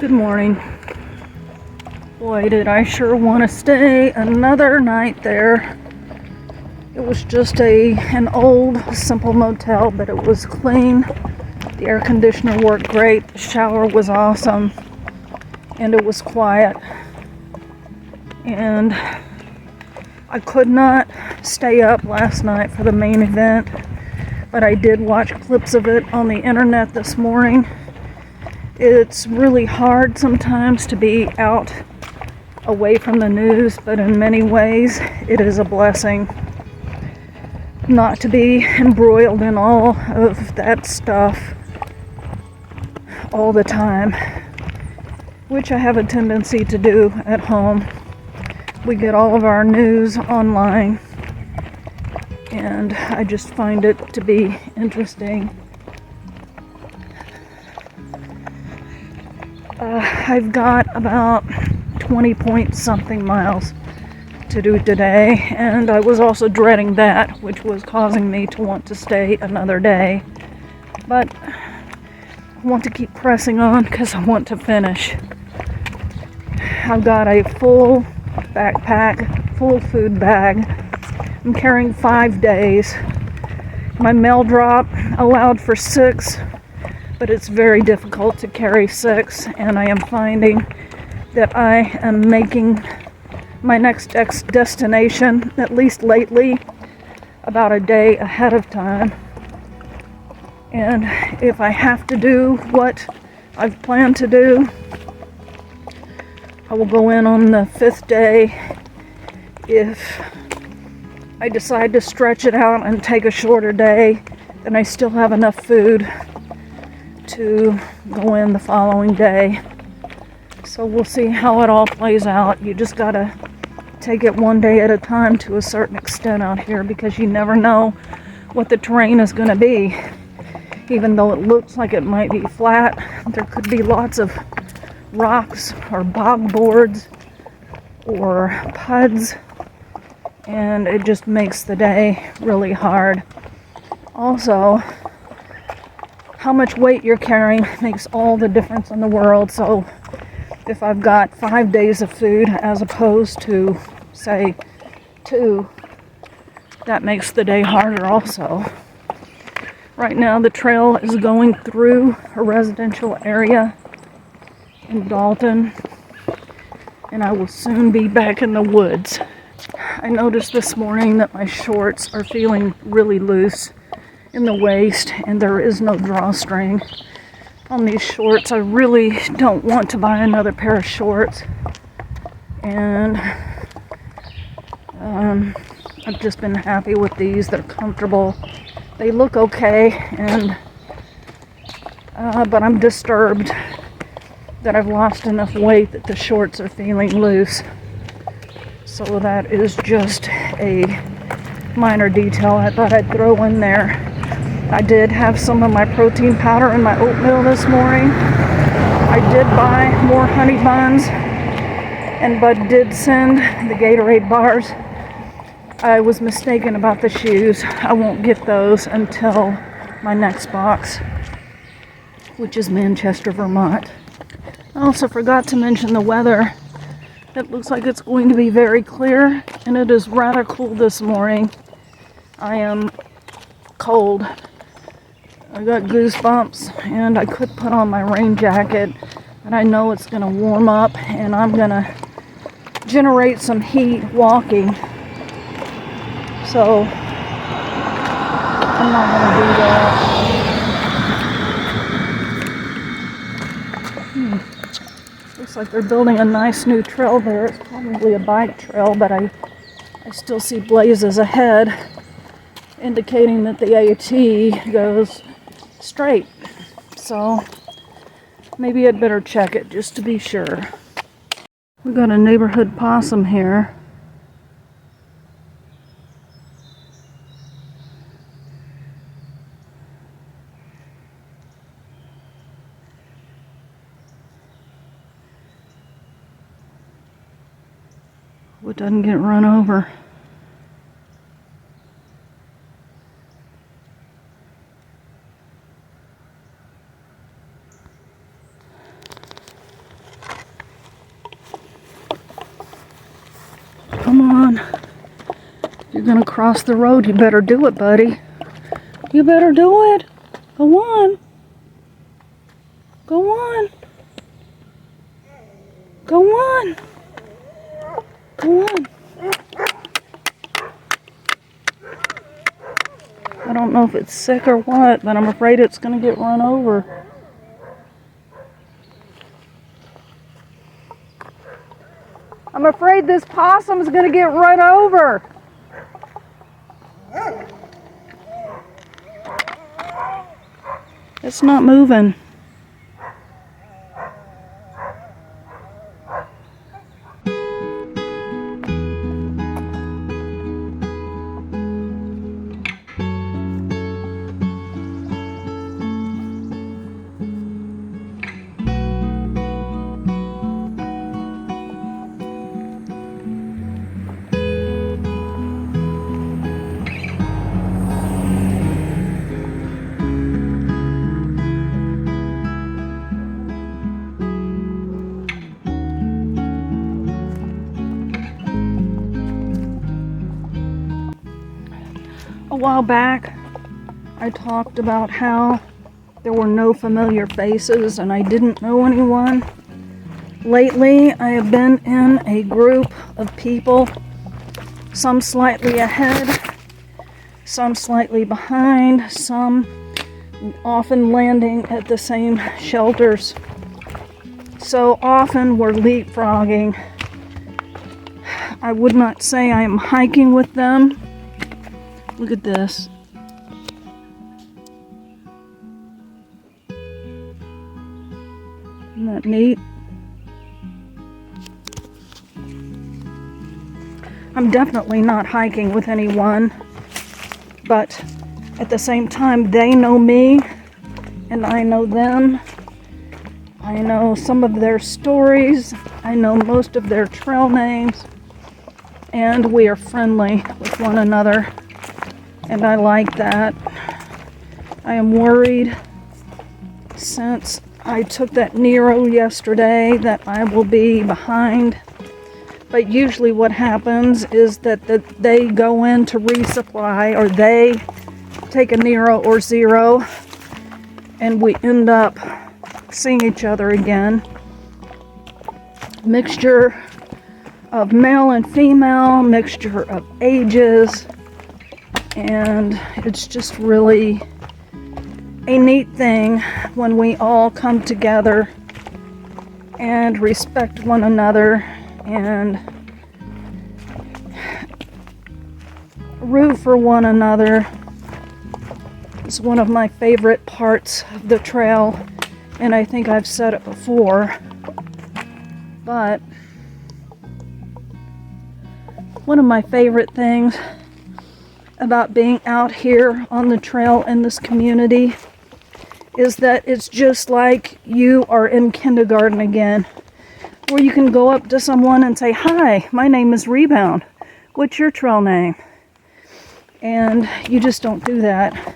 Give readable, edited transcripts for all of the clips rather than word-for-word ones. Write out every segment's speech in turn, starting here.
Good morning. Boy, did I sure want to stay another night there. It was just an old, simple motel, but it was clean. The air conditioner worked great. The shower was awesome. And it was quiet. And I could not stay up last night for the main event, but I did watch clips of it on the internet this morning. It's really hard sometimes to be out away from the news, but in many ways it is a blessing not to be embroiled in all of that stuff all the time, which I have a tendency to do at home. We get all of our news online, and I just find it to be interesting. I've got about 20 point something miles to do today, and I was also dreading that, which was causing me to want to stay another day. But I want to keep pressing on because I want to finish. I've got a full backpack, full food bag. I'm carrying 5 days. My mail drop allowed for 6, but it's very difficult to carry 6, and I am finding that I am making my next destination, at least lately, about a day ahead of time. And if I have to do what I've planned to do, I will go in on the 5th day. If I decide to stretch it out and take a shorter day, then I still have enough food to go in the following day. So we'll see how it all plays out. You just gotta take it one day at a time to a certain extent out here, because you never know what the terrain is gonna be. Even though it looks like it might be flat, there could be lots of rocks or bog boards or puds, and it just makes the day really hard. Also, how much weight you're carrying makes all the difference in the world. So if I've got 5 days of food as opposed to, say, 2, that makes the day harder also. Right now the trail is going through a residential area in Dalton, and I will soon be back in the woods. I noticed this morning that my shorts are feeling really loose in the waist, and there is no drawstring on these shorts. I really don't want to buy another pair of shorts, and I've just been happy with these. They're comfortable, they look okay, and but I'm disturbed that I've lost enough weight that the shorts are feeling loose. So that is just a minor detail I thought I'd throw in there. I did have some of my protein powder in my oatmeal this morning. I did buy more honey buns, and Bud did send the Gatorade bars. I was mistaken about the shoes. I won't get those until my next box, which is Manchester, Vermont. I also forgot to mention the weather. It looks like it's going to be very clear, and it is rather cool this morning. I am cold. I got goosebumps, and I could put on my rain jacket, but I know it's going to warm up, and I'm going to generate some heat walking. So I'm not going to do that. Looks like they're building a nice new trail there. It's probably a bike trail, but I still see blazes ahead, indicating that the AT goes straight. So maybe I'd better check it just to be sure. We got a neighborhood possum here. Hope it doesn't get run over. on. You're gonna cross the road. You better do it, buddy. You better do it. Go on. Go on. Go on. Go on. I don't know if it's sick or what, but I'm afraid it's gonna get run over. I'm afraid this possum's gonna get run over. It's not moving. A while back, I talked about how there were no familiar faces and I didn't know anyone. Lately, I have been in a group of people, some slightly ahead, some slightly behind, some often landing at the same shelters. So often we're leapfrogging. I would not say I am hiking with them. Look at this. Isn't that neat? I'm definitely not hiking with anyone, but at the same time, they know me and I know them. I know some of their stories. I know most of their trail names, and we are friendly with one another. And I like that. I am worried since I took that Nero yesterday that I will be behind. But usually what happens is that they go in to resupply, or they take a Nero or zero, and we end up seeing each other again. Mixture of male and female, mixture of ages. And it's just really a neat thing when we all come together and respect one another and root for one another. It's one of my favorite parts of the trail, and I think I've said it before, but one of my favorite things about being out here on the trail in this community is that it's just like you are in kindergarten again, where you can go up to someone and say, "Hi, my name is Rebound. What's your trail name?" And you just don't do that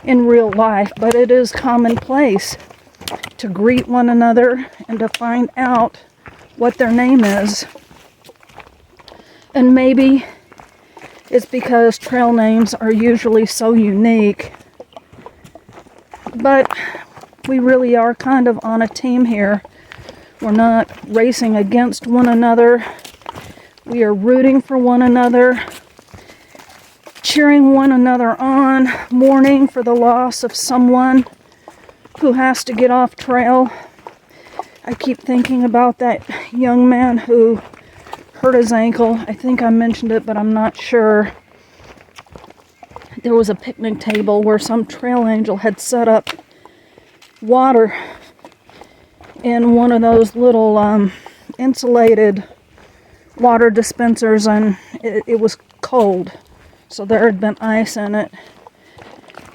in real life, but it is commonplace to greet one another and to find out what their name is. And maybe it's because trail names are usually so unique. But we really are kind of on a team here. We're not racing against one another. We are rooting for one another, cheering one another on, mourning for the loss of someone who has to get off trail. I keep thinking about that young man who hurt his ankle. I think I mentioned it, but I'm not sure. There was a picnic table where some trail angel had set up water in one of those little insulated water dispensers, and it was cold, so there had been ice in it.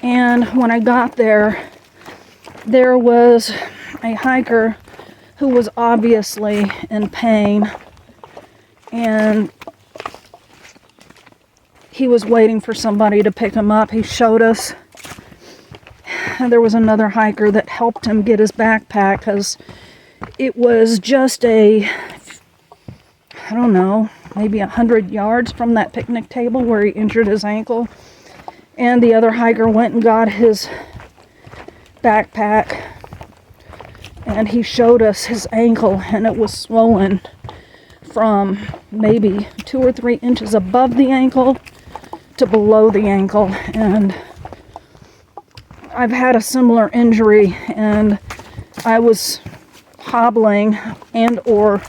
And when I got there, there was a hiker who was obviously in pain, and he was waiting for somebody to pick him up. He showed us. And there was another hiker that helped him get his backpack, because it was just a I don't know, maybe 100 yards from that picnic table where he injured his ankle. And the other hiker went and got his backpack, and he showed us his ankle, and it was swollen from maybe 2 or 3 inches above the ankle to below the ankle. And I've had a similar injury, and I was hobbling and or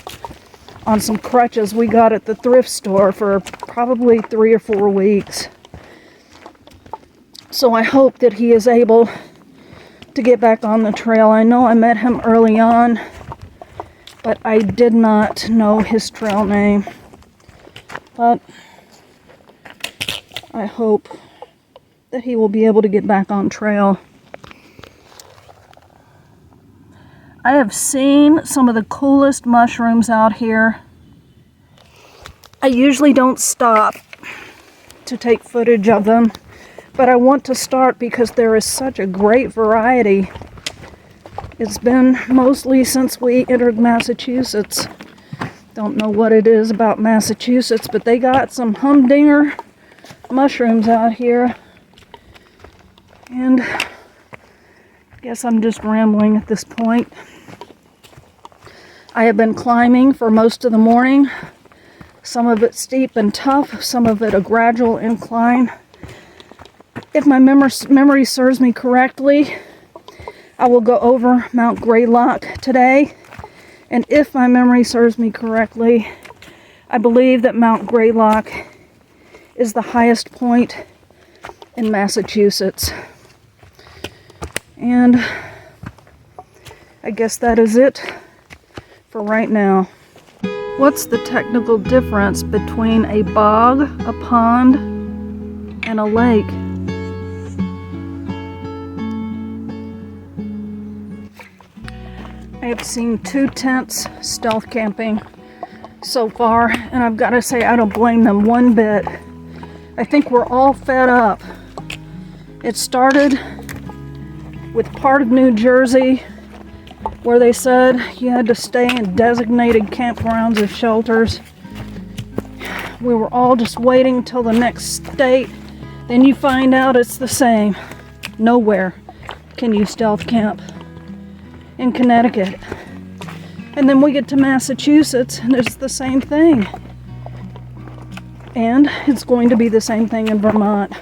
on some crutches we got at the thrift store for probably 3 or 4 weeks. So I hope that he is able to get back on the trail. I know I met him early on, but I did not know his trail name. But I hope that he will be able to get back on trail. I have seen some of the coolest mushrooms out here. I usually don't stop to take footage of them, but I want to start because there is such a great variety. It's been mostly since we entered Massachusetts. Don't know what it is about Massachusetts, but they got some humdinger mushrooms out here. And I guess I'm just rambling at this point. I have been climbing for most of the morning. Some of it steep and tough, some of it a gradual incline. If my memory serves me correctly, I will go over Mount Greylock today. And if my memory serves me correctly, I believe that Mount Greylock is the highest point in Massachusetts. And I guess that is it for right now. What's the technical difference between a bog, a pond, and a lake? I have seen 2 tents stealth camping so far, and I've got to say I don't blame them one bit. I think we're all fed up. It started with part of New Jersey where they said you had to stay in designated campgrounds as shelters. We were all just waiting till the next state. Then you find out it's the same. Nowhere can you stealth camp in Connecticut. And then we get to Massachusetts and it's the same thing. And it's going to be the same thing in Vermont.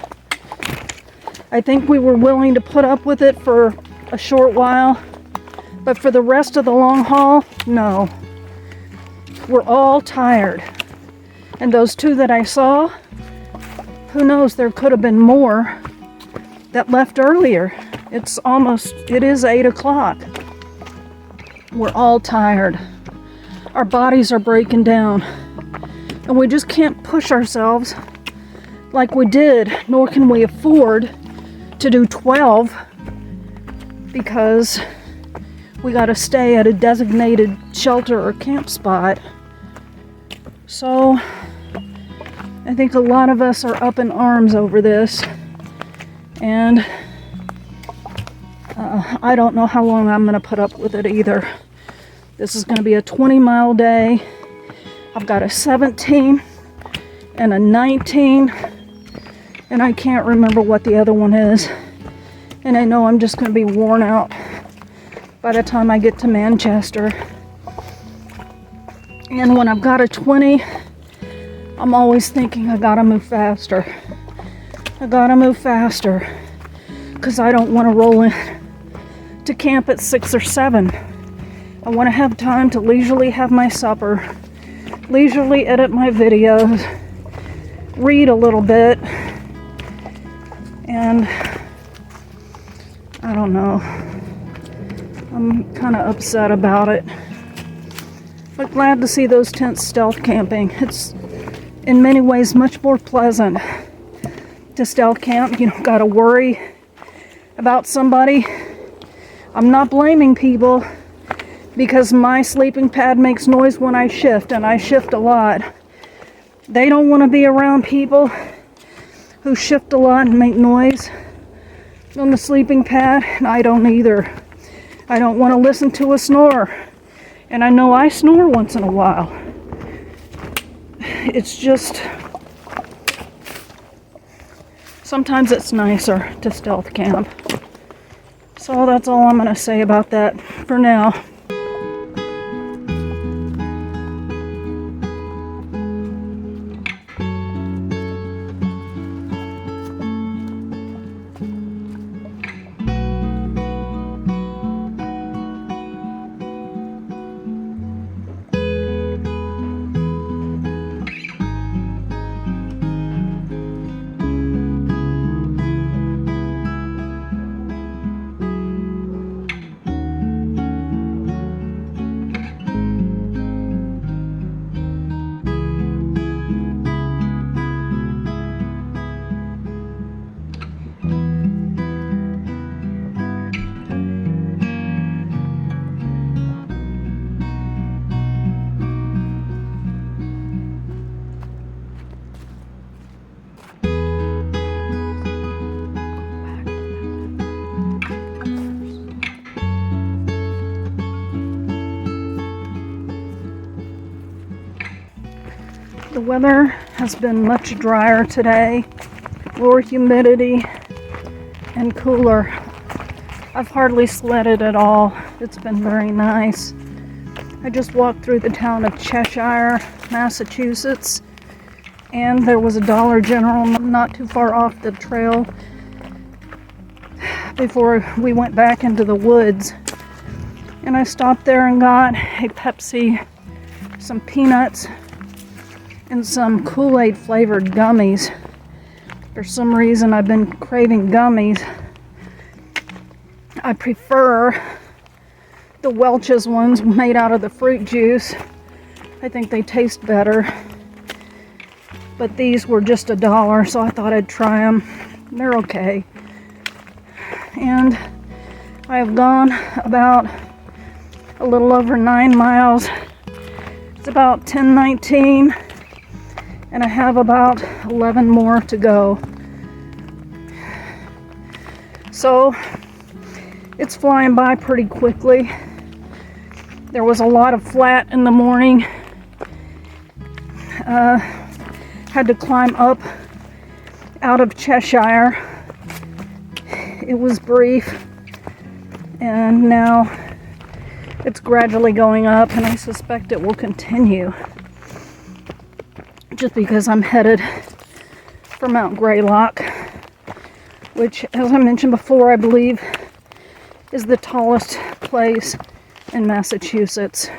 I think we were willing to put up with it for a short while, but for the rest of the long haul, no. We're all tired. And those 2 that I saw, who knows, there could have been more that left earlier. It is 8 o'clock. We're all tired. Our bodies are breaking down. And we just can't push ourselves like we did, nor can we afford to do 12 because we got to stay at a designated shelter or camp spot. So I think a lot of us are up in arms over this, and I don't know how long I'm going to put up with it either. This is going to be a 20-mile day. I've got a 17 and a 19, and I can't remember what the other one is. And I know I'm just going to be worn out by the time I get to Manchester. And when I've got a 20, I'm always thinking I gotta move faster. I gotta move faster because I don't want to roll in to camp at 6 or 7. I want to have time to leisurely have my supper, leisurely edit my videos, read a little bit, and I don't know. I'm kind of upset about it. But glad to see those tents stealth camping. It's in many ways much more pleasant to stealth camp. You don't got to worry about somebody. I'm not blaming people because my sleeping pad makes noise when I shift, and I shift a lot. They don't want to be around people who shift a lot and make noise on the sleeping pad, and I don't either. I don't want to listen to a snore, and I know I snore once in a while. it's just, sometimes it's nicer to stealth camp. So that's all I'm going to say about that for now. The weather has been much drier today, lower humidity and cooler. I've hardly sweated at all. It's been very nice. I just walked through the town of Cheshire, Massachusetts, and there was a Dollar General not too far off the trail before we went back into the woods. And I stopped there and got a Pepsi, some peanuts, and some Kool-Aid flavored gummies. For some reason I've been craving gummies. I prefer the Welch's ones made out of the fruit juice. I think they taste better. But these were just $1, so I thought I'd try them. They're okay. And I have gone about a little over 9 miles. It's about 10:19. And I have about 11 more to go. So it's flying by pretty quickly. There was a lot of flat in the morning. Had to climb up out of Cheshire. It was brief, and now it's gradually going up, and I suspect it will continue. Just because I'm headed for Mount Greylock, which, as I mentioned before, I believe is the tallest place in Massachusetts.